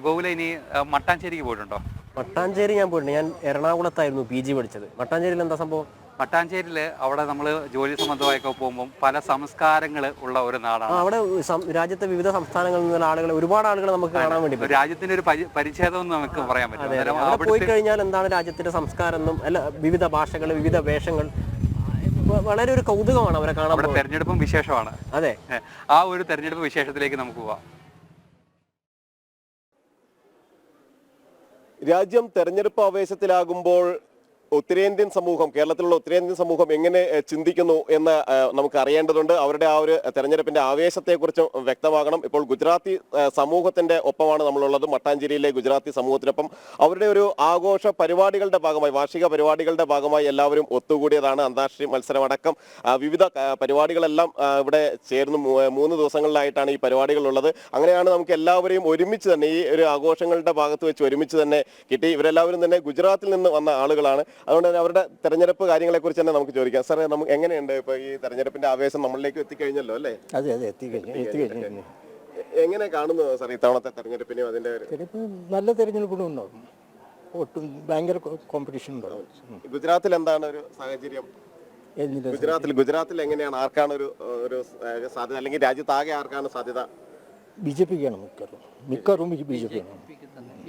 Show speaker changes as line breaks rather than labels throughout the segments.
ഗോകുല ഇനി മട്ടാഞ്ചേരിക്ക് പോയിട്ടുണ്ടോ?
മട്ടാഞ്ചേരി ഞാൻ പോയിട്ടുണ്ട്. ഞാൻ എറണാകുളത്തായിരുന്നു PG പഠിച്ചത്. മട്ടാഞ്ചേരിയിൽ എന്താ സംഭവം?
മട്ടാഞ്ചേരിയിൽ അവിടെ നമ്മൾ ജോലി സംബന്ധമായൊക്കെ പോകുമ്പോൾ പല സംസ്കാരങ്ങൾ ഉള്ള ഒരു നാടാണ്.
അവിടെ രാജ്യത്തെ വിവിധ സംസ്ഥാനങ്ങളിൽ നിന്നുള്ള ആളുകൾ, ഒരുപാട് ആളുകൾ നമുക്ക് കാണാൻ വേണ്ടി പറ്റും.
രാജ്യത്തിന്റെ ഒരു പരിച്ഛേദം എന്ന് നമുക്ക് പറയാൻ പറ്റും.
അവിടെ പോയി കഴിഞ്ഞാൽ എന്താണ് രാജ്യത്തിന്റെ സംസ്കാരം എന്നും അല്ല, വിവിധ ഭാഷകൾ, വിവിധ വേഷങ്ങൾ, വളരെ ഒരു കൗതുകമാണ് അവരെ കാണാൻ.
അവിടെ തെരഞ്ഞെടുപ്പും വിശേഷമാണ്.
അതെ,
ആ ഒരു തെരഞ്ഞെടുപ്പ് വിശേഷത്തിലേക്ക് നമുക്ക് പോവാം.
രാജ്യം തെരഞ്ഞെടുപ്പ് ആവേശത്തിലാകുമ്പോൾ ഉത്തരേന്ത്യൻ സമൂഹം, കേരളത്തിലുള്ള ഉത്തരേന്ത്യൻ സമൂഹം എങ്ങനെ ചിന്തിക്കുന്നു എന്ന് നമുക്ക് അറിയേണ്ടതുണ്ട്. അവരുടെ ആ ഒരു തെരഞ്ഞെടുപ്പിന്റെ ആവേശത്തെക്കുറിച്ച് വ്യക്തമാകണം. ഇപ്പോൾ ഗുജറാത്തി സമൂഹത്തിന്റെ ഒപ്പമാണ് നമ്മളുള്ളത്, മട്ടാഞ്ചേരിയിലെ ഗുജറാത്തി സമൂഹത്തിനൊപ്പം. അവരുടെ ഒരു ആഘോഷ പരിപാടികളുടെ ഭാഗമായി, വാർഷിക പരിപാടികളുടെ ഭാഗമായി എല്ലാവരും ഒത്തുകൂടിയതാണ്. അന്താരാഷ്ട്രീയ മത്സരമടക്കം വിവിധ പരിപാടികളെല്ലാം ഇവിടെ ചേർന്ന് 3 ദിവസങ്ങളിലായിട്ടാണ് ഈ പരിപാടികളുള്ളത്. അങ്ങനെയാണ് നമുക്ക് എല്ലാവരെയും ഒരുമിച്ച് തന്നെ ഈ ഒരു ആഘോഷങ്ങളുടെ ഭാഗത്ത് വെച്ച് ഒരുമിച്ച് തന്നെ കിട്ടി. ഇവരെല്ലാവരും തന്നെ ഗുജറാത്തിൽ നിന്ന് വന്ന ആളുകളാണ്. അതുകൊണ്ട് തന്നെ അവരുടെ തെരഞ്ഞെടുപ്പ് കാര്യങ്ങളെക്കുറിച്ച് തന്നെ നമുക്ക് ചോദിക്കാം. സാറേ, നമുക്ക് എങ്ങനെയുണ്ട് ഇപ്പൊ ഈ തെരഞ്ഞെടുപ്പിന്റെ ആവേശം നമ്മളിലേക്ക് എത്തിക്കഴിഞ്ഞല്ലോ അല്ലേ?
അതെ അതെ, എത്തിക്കഴിഞ്ഞു.
എങ്ങനെ കാണുന്നു സാർ ഇത്തവണത്തെ തെരഞ്ഞെടുപ്പിനെയും അതിന്റെ?
നല്ല തെരഞ്ഞെടുപ്പുകളും ഉണ്ടാവും, ഒട്ടും ഭയങ്കര കോമ്പറ്റീഷൻ ഉണ്ടാവും.
ഗുജറാത്തിൽ എന്താണ് ഒരു സാഹചര്യം? ഗുജറാത്തിൽ എങ്ങനെയാണ്, ആർക്കാണ് ഒരു സാധ്യത, അല്ലെങ്കിൽ രാജ്യത്താകെ ആർക്കാണ് സാധ്യത?
BJP-ക്കാണ് മിക്കവാറും BJP.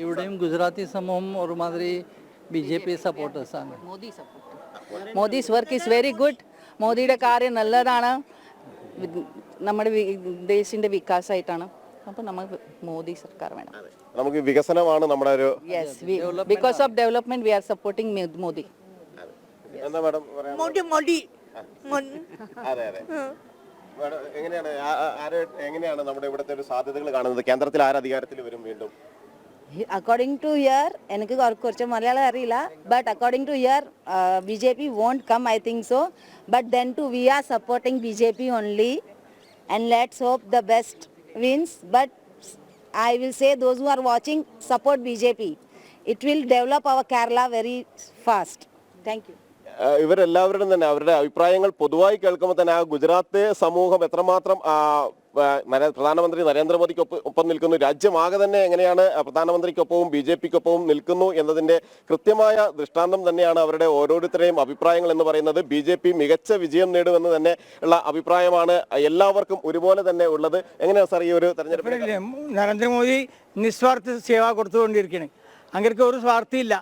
ഇവിടെയും ഗുജറാത്തി സമൂഹം ഒരുമാതിരി BJP സപ്പോർട്ടേഴ്സാണ്.
Modi's work is very good. മോദിയുടെ കാര്യം നല്ലതാണ്, നമ്മുടെ ദേശത്തിന്റെ വികാസമായിട്ടാണ്. അപ്പോൾ നമുക്ക് മോദി സർക്കാർ വേണം.
നമുക്ക് വികസനമാണ് നമ്മുടെ ഒരു.
Yes, because of development we are supporting Modi.
എന്താ മാഡം പറയാ?
മോദി.
അതെ അതെ. എങ്ങനെയാണ് നമ്മുടെ ഇവിടുത്തെ ഒരു സാധ്യതകൾ കാണുന്നത്? കേന്ദ്രത്തിൽ ആര് അധികാരത്തിൽ വരും വീണ്ടും?
അക്കോർഡിംഗ് ടു ഹിയർ, എനിക്ക് കുറച്ച് മലയാളം അറിയില്ല, but according to here BJP won't come, I think so. But then too we are supporting BJP only, and let's hope the best wins. But I will say those who are watching, support BJP. It will develop our Kerala very fast. Thank you.
ഇവരെല്ലാവരും തന്നെ അവരുടെ അഭിപ്രായങ്ങൾ പൊതുവായി കേൾക്കുമ്പോൾ തന്നെ ആ ഗുജറാത്ത് സമൂഹം എത്രമാത്രം പ്രധാനമന്ത്രി നരേന്ദ്രമോദിക്കൊപ്പം നിൽക്കുന്നു, രാജ്യമാകെ തന്നെ എങ്ങനെയാണ് പ്രധാനമന്ത്രിക്കൊപ്പവും BJP-ക്കൊപ്പവും നിൽക്കുന്നു എന്നതിന്റെ കൃത്യമായ ദൃഷ്ടാന്തം തന്നെയാണ് അവരുടെ ഓരോരുത്തരെയും അഭിപ്രായങ്ങൾ എന്ന് പറയുന്നത്. BJP മികച്ച വിജയം നേടുമെന്ന് തന്നെ ഉള്ള അഭിപ്രായമാണ് എല്ലാവർക്കും ഒരുപോലെ തന്നെ ഉള്ളത്. എങ്ങനെയാണ് സാർ ഈ ഒരു തെരഞ്ഞെടുപ്പ്?
നരേന്ദ്രമോദി നിസ്വാർത്ഥ സേവ കൊടുത്തുകൊണ്ടിരിക്കുകയാണ്, അങ്ങനെ ഒരു സ്വാർത്ഥിയില്ല.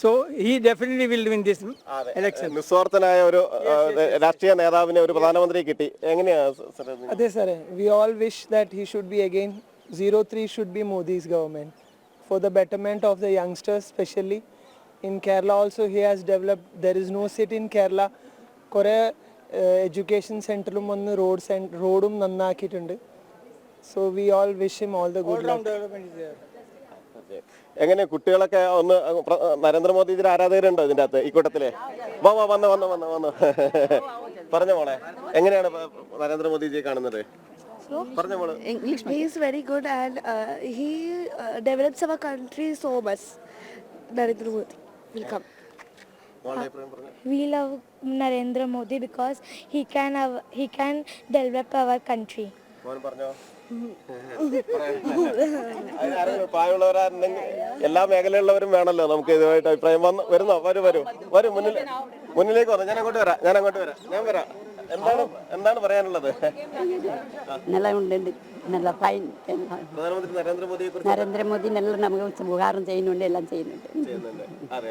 So he definitely will win this election.
നിസ്വാർത്ഥനായ ഒരു രാഷ്ട്രീയ നേതാവിനെ, ഒരു പ്രധാനമന്ത്രിയെ കിട്ടി. എങ്ങനെയാണ്?
അതെ സാറേ, we all wish that he should be again 03 should be Modi's government for the betterment of the youngsters, especially in Kerala. Also he has developed, there is no city in Kerala, kore education centerum ഒന്ന് റോഡും നന്നാക്കിയിട്ടുണ്ട്. So we all wish him all the good luck.
Development is there.
എങ്ങനെ കുട്ടികളൊക്കെ ഒന്ന് നരേന്ദ്രമോദിജിയുടെ ആരാധകരുണ്ടോ ഇതിന്റെ അകത്ത്, ഈ കൂട്ടത്തില്? വന്ന് പറഞ്ഞ മോളെ, എങ്ങനെയാണ് നരേന്ദ്രമോദിജിയെ കാണുന്നത്?
He is very good and he develops our country so much. Narendra Modi will come.
We love Narendra Modi because he can develop our country.
പ്രായമുള്ളവരായിരുന്നെങ്കിൽ എല്ലാ മേഖലയിലുള്ളവരും വേണമല്ലോ നമുക്ക് ഇതുമായിട്ട് അഭിപ്രായം. വരുന്നോ? വരും മുന്നിലേക്ക് വന്നു. ഞാൻ അങ്ങോട്ട് വരാം. എന്താണ് പറയാനുള്ളത്?
നല്ല ഫൈൻ.
പ്രധാനമന്ത്രി നരേന്ദ്രമോദിയെ കുറിച്ച്?
നരേന്ദ്രമോദി നല്ല നമുക്ക് ഉപകാരം ചെയ്യുന്നുണ്ട്, എല്ലാം ചെയ്യുന്നുണ്ട്.
അതെ.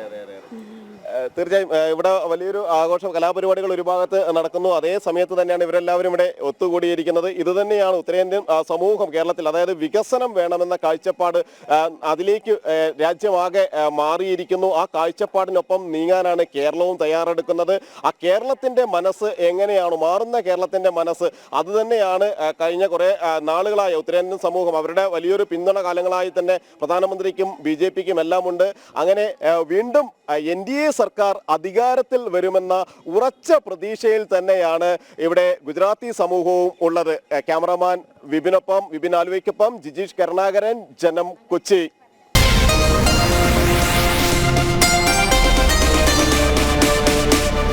തീർച്ചയായും ഇവിടെ വലിയൊരു ആഘോഷം, കലാപരിപാടികൾ ഒരു ഭാഗത്ത് നടക്കുന്നു. അതേ സമയത്ത് തന്നെയാണ് ഇവരെല്ലാവരും ഇവിടെ ഒത്തുകൂടിയിരിക്കുന്നത്. ഇത് തന്നെയാണ് ഉത്തരേന്ത്യൻ സമൂഹം കേരളത്തിൽ, അതായത് വികസനം വേണമെന്ന കാഴ്ചപ്പാട് അതിലേക്ക് രാജ്യമാകെ മാറിയിരിക്കുന്നു. ആ കാഴ്ചപ്പാടിനൊപ്പം നീങ്ങാനാണ് കേരളവും തയ്യാറെടുക്കുന്നത്. ആ കേരളത്തിന്റെ മനസ്സ് എങ്ങനെയാണ് മാറുന്ന കേരളത്തിന്റെ മനസ്സ്, അത് തന്നെയാണ് കഴിഞ്ഞ കുറെ നാളുകളായ ഉത്തരേന്ത്യൻ സമൂഹം അവരുടെ വലിയൊരു പിന്തുണ കാലങ്ങളായി തന്നെ പ്രധാനമന്ത്രിക്കും BJP-ക്കും എല്ലാം ഉണ്ട്. അങ്ങനെ വീണ്ടും NDA സർക്കാർ അധികാരത്തിൽ വരുമെന്ന ഉറച്ച പ്രതീക്ഷയിൽ തന്നെയാണ് ഇവിടെ ഗുജറാത്തി സമൂഹവും ഉള്ളത്. ക്യാമറമാൻ വിപിൻ ആലുവയ്ക്കൊപ്പം ജിജീഷ് കരുണാകരൻ, ജനം, കൊച്ചി.